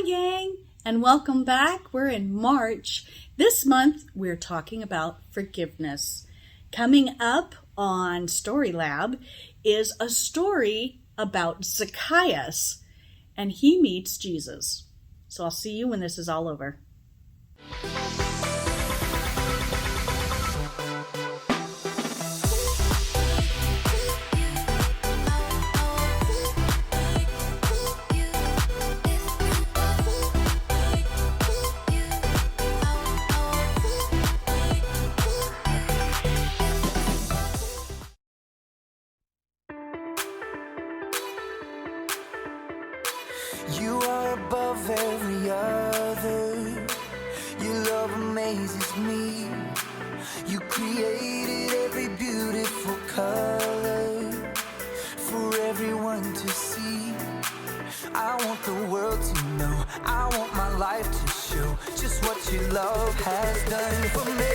gang, and welcome back. We're in March. This month, we're talking about forgiveness. Coming up on Story Lab is a story about Zacchaeus, and he meets Jesus. So I'll see you when this is all over. You are above every other. Your love amazes me. You created every beautiful color for everyone to see. I want the world to know, I want my life to show just what your love has done for me.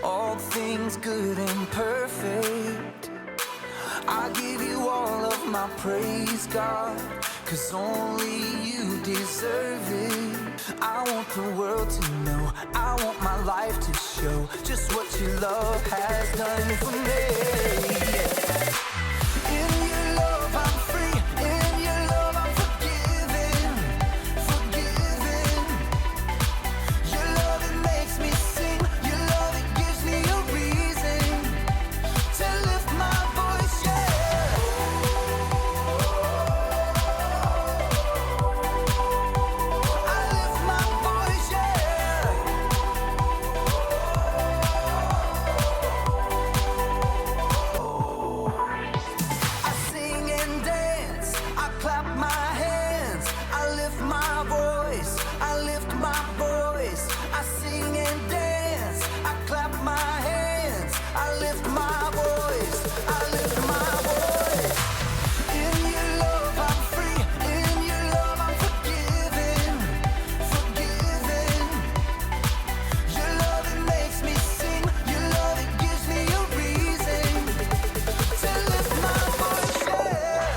All things good and perfect. I give you all of my praise, God, 'cause only you deserve it. I want the world to know, I want my life to show just what your love has done for me. In your love I'm free, in your love I'm forgiven, forgiven. Your love, it makes me sing, your love, it gives me a reason to lift my voice, yeah. I lift my voice, yeah. I sing and dance, I clap my hands, I lift my voice, I lift my voice. I sing and dance, I clap my hands, I lift my voice, I lift my voice. In your love I'm free, in your love I'm forgiven, forgiven. Your love, it makes me sing, your love, it gives me a reason to lift my voice, yeah.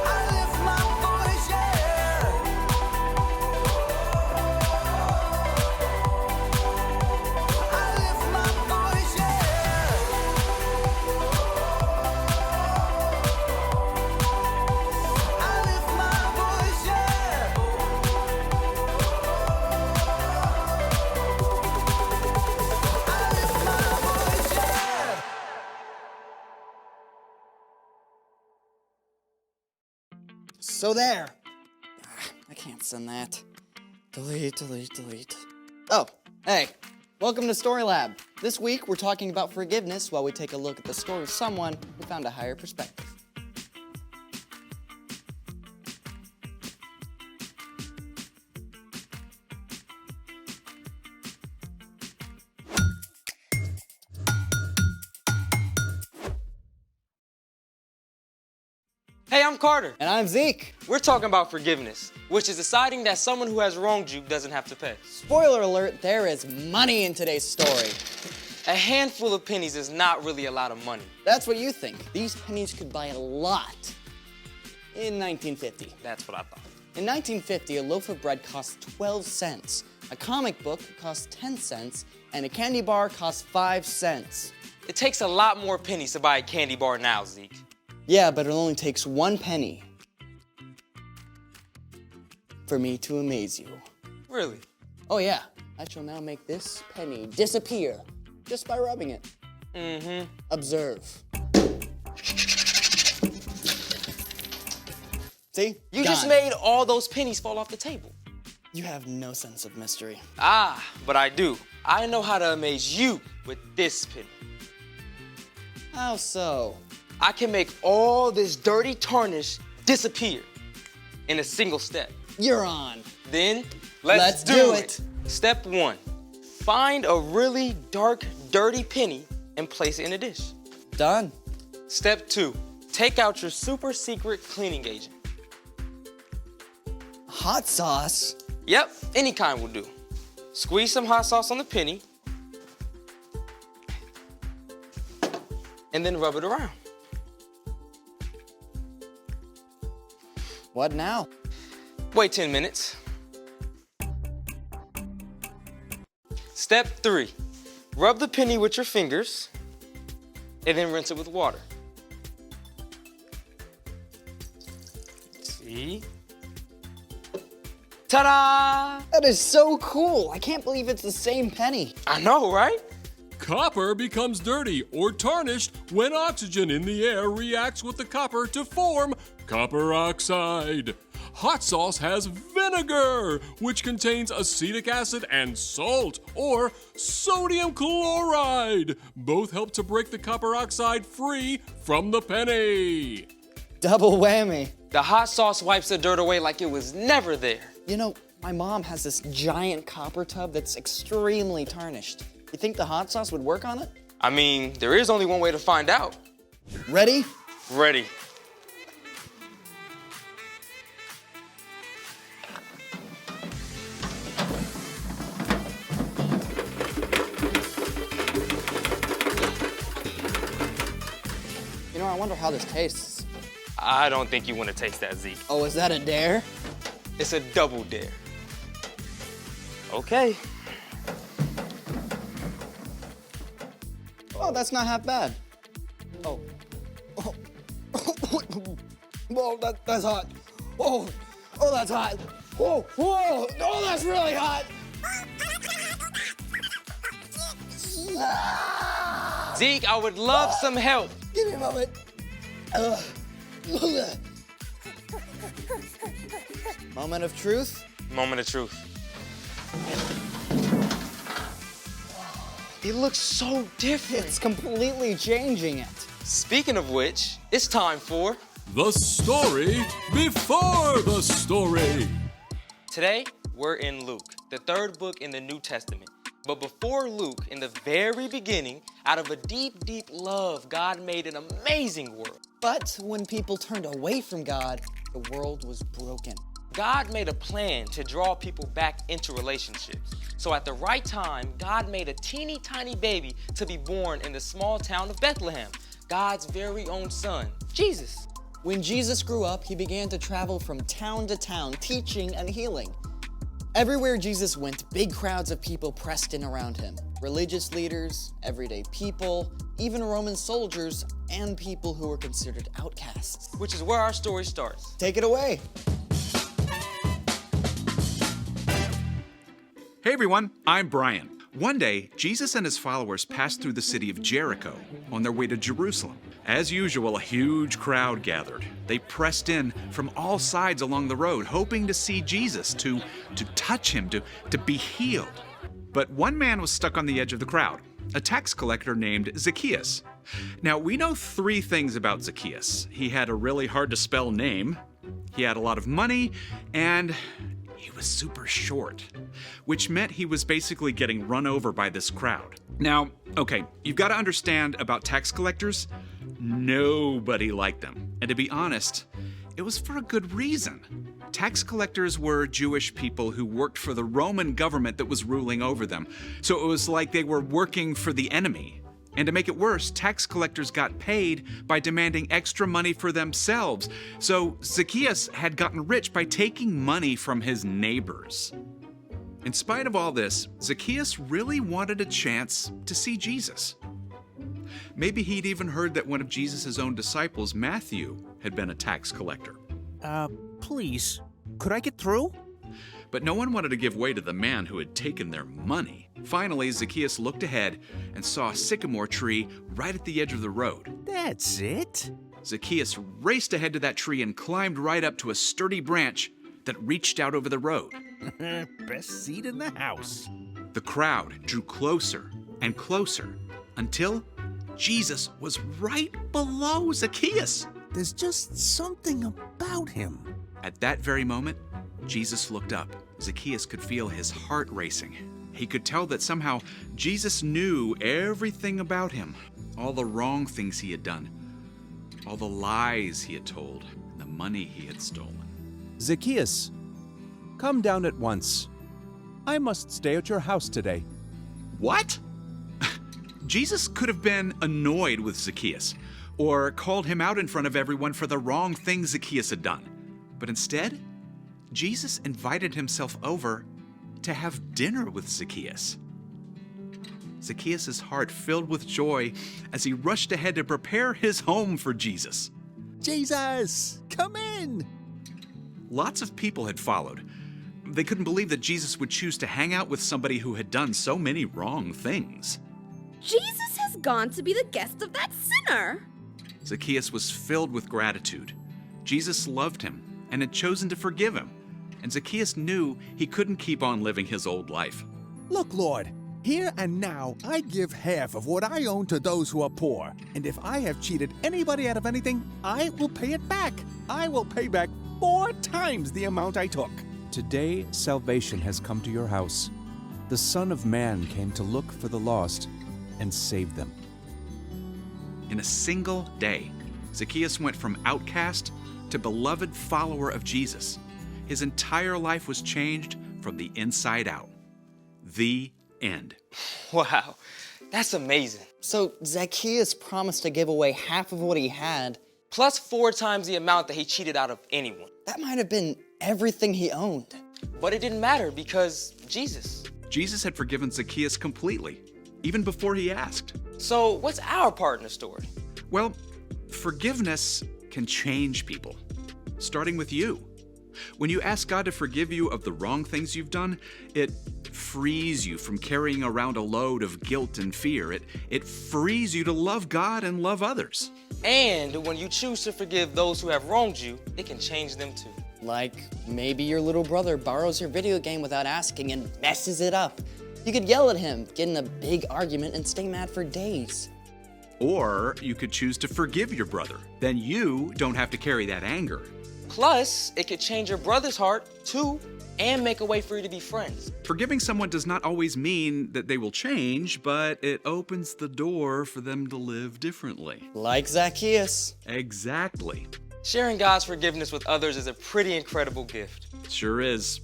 I lift my voice, yeah. I lift my voice, yeah. I lift my voice, yeah. I lift my voice, yeah. So there. I can't send that. Delete, delete, delete. Oh, hey. Welcome to Story Lab. This week, we're talking about forgiveness while we take a look at the story of someone who found a higher perspective. Hey, I'm Carter. And I'm Zeke. We're talking about forgiveness, which is deciding that someone who has wronged you doesn't have to pay. Spoiler alert, there is money in today's story. A handful of pennies is not really a lot of money. That's what you think. These pennies could buy a lot. In 1950. That's what I thought. In 1950, a loaf of bread cost 12 cents, a comic book cost 10 cents, and a candy bar cost 5 cents. It takes a lot more pennies to buy a candy bar now, Zeke. Yeah, but it only takes 1 penny for me to amaze you. Really? Oh yeah, I shall now make this penny disappear just by rubbing it. Mm-hmm. Observe. See? You just made all those pennies fall off the table. You have no sense of mystery. Ah, but I do. I know how to amaze you with this penny. How so? I can make all this dirty tarnish disappear in a single step. You're on. Then, let's do it. Step 1, find a really dark, dirty penny and place it in a dish. Done. Step 2, take out your super secret cleaning agent. Hot sauce? Yep, any kind will do. Squeeze some hot sauce on the penny and then rub it around. What now? Wait 10 minutes. Step 3, rub the penny with your fingers and then rinse it with water. See? Ta-da! That is so cool. I can't believe it's the same penny. I know, right? Copper becomes dirty or tarnished when oxygen in the air reacts with the copper to form copper oxide. Hot sauce has vinegar, which contains acetic acid and salt, or sodium chloride. Both help to break the copper oxide free from the penny. Double whammy. The hot sauce wipes the dirt away like it was never there. You know, my mom has this giant copper tub that's extremely tarnished. You think the hot sauce would work on it? I mean, there is only one way to find out. Ready? Ready. You know, I wonder how this tastes. I don't think you want to taste that, Zeke. Oh, is that a dare? It's a double dare. Okay. Oh, that's not half bad. Oh. Oh. Whoa, that's hot. Oh, that's hot. Whoa, oh, that's really hot. Zeke, I would love some help. Give me a moment. Moment of truth. Moment of truth. It looks so different. It's completely changing it. Speaking of which, it's time for The story before the story. Today, we're in Luke, the third book in the New Testament. But before Luke, in the very beginning, out of a deep, deep love, God made an amazing world. But when people turned away from God, the world was broken. God made a plan to draw people back into relationships. So at the right time, God made a teeny tiny baby to be born in the small town of Bethlehem, God's very own son, Jesus. When Jesus grew up, he began to travel from town to town, teaching and healing. Everywhere Jesus went, big crowds of people pressed in around him. Religious leaders, everyday people, even Roman soldiers, and people who were considered outcasts. Which is where our story starts. Take it away. Hey everyone, I'm Brian. One day, Jesus and his followers passed through the city of Jericho on their way to Jerusalem. As usual, a huge crowd gathered. They pressed in from all sides along the road, hoping to see Jesus, to touch him, to be healed. But one man was stuck on the edge of the crowd, a tax collector named Zacchaeus. Now, we know 3 things about Zacchaeus. He had a really hard to spell name, he had a lot of money, and he was super short, which meant he was basically getting run over by this crowd. Now, okay, you've got to understand about tax collectors, nobody liked them. And to be honest, it was for a good reason. Tax collectors were Jewish people who worked for the Roman government that was ruling over them. So it was like they were working for the enemy. And to make it worse, tax collectors got paid by demanding extra money for themselves. So Zacchaeus had gotten rich by taking money from his neighbors. In spite of all this, Zacchaeus really wanted a chance to see Jesus. Maybe he'd even heard that one of Jesus' own disciples, Matthew, had been a tax collector. Please, could I get through? But no one wanted to give way to the man who had taken their money. Finally, Zacchaeus looked ahead and saw a sycamore tree right at the edge of the road. That's it? Zacchaeus raced ahead to that tree and climbed right up to a sturdy branch that reached out over the road. Best seat in the house. The crowd drew closer and closer until Jesus was right below Zacchaeus. There's just something about him. At that very moment, Jesus looked up. Zacchaeus could feel his heart racing. He could tell that somehow Jesus knew everything about him, all the wrong things he had done, all the lies he had told, and the money he had stolen. Zacchaeus, come down at once. I must stay at your house today. What? Jesus could have been annoyed with Zacchaeus or called him out in front of everyone for the wrong things Zacchaeus had done. But instead, Jesus invited himself over to have dinner with Zacchaeus. Zacchaeus' heart filled with joy as he rushed ahead to prepare his home for Jesus. Jesus, come in. Lots of people had followed. They couldn't believe that Jesus would choose to hang out with somebody who had done so many wrong things. Jesus has gone to be the guest of that sinner. Zacchaeus was filled with gratitude. Jesus loved him and had chosen to forgive him. And Zacchaeus knew he couldn't keep on living his old life. Look, Lord, here and now I give half of what I own to those who are poor. And if I have cheated anybody out of anything, I will pay it back. I will pay back 4 times the amount I took. Today, salvation has come to your house. The Son of Man came to look for the lost and save them. In a single day, Zacchaeus went from outcast to beloved follower of Jesus. His entire life was changed from the inside out. The end. Wow, that's amazing. So Zacchaeus promised to give away half of what he had. Plus 4 times the amount that he cheated out of anyone. That might have been everything he owned. But it didn't matter because Jesus. Jesus had forgiven Zacchaeus completely, even before he asked. So what's our part in the story? Well, forgiveness can change people, starting with you. When you ask God to forgive you of the wrong things you've done, it frees you from carrying around a load of guilt and fear. It frees you to love God and love others. And when you choose to forgive those who have wronged you, it can change them too. Like maybe your little brother borrows your video game without asking and messes it up. You could yell at him, get in a big argument, and stay mad for days. Or you could choose to forgive your brother. Then you don't have to carry that anger. Plus, it could change your brother's heart too and make a way for you to be friends. Forgiving someone does not always mean that they will change, but it opens the door for them to live differently. Like Zacchaeus. Exactly. Sharing God's forgiveness with others is a pretty incredible gift. Sure is.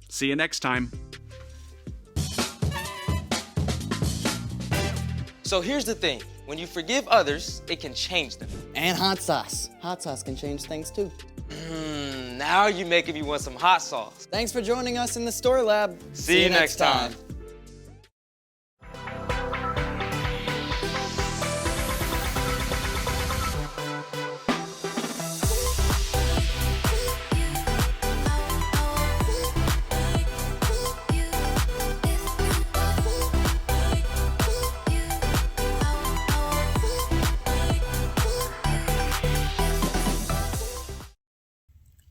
See you next time. So here's the thing. When you forgive others, it can change them. And hot sauce. Hot sauce can change things too. Now you're making me want some hot sauce. Thanks for joining us in the Story Lab. See you next time.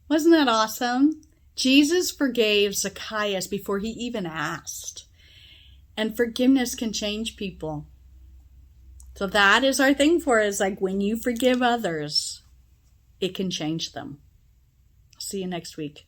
Wasn't that awesome? Jesus forgave Zacchaeus before he even asked. And forgiveness can change people. So that is our thing for us. Like when you forgive others, it can change them. See you next week.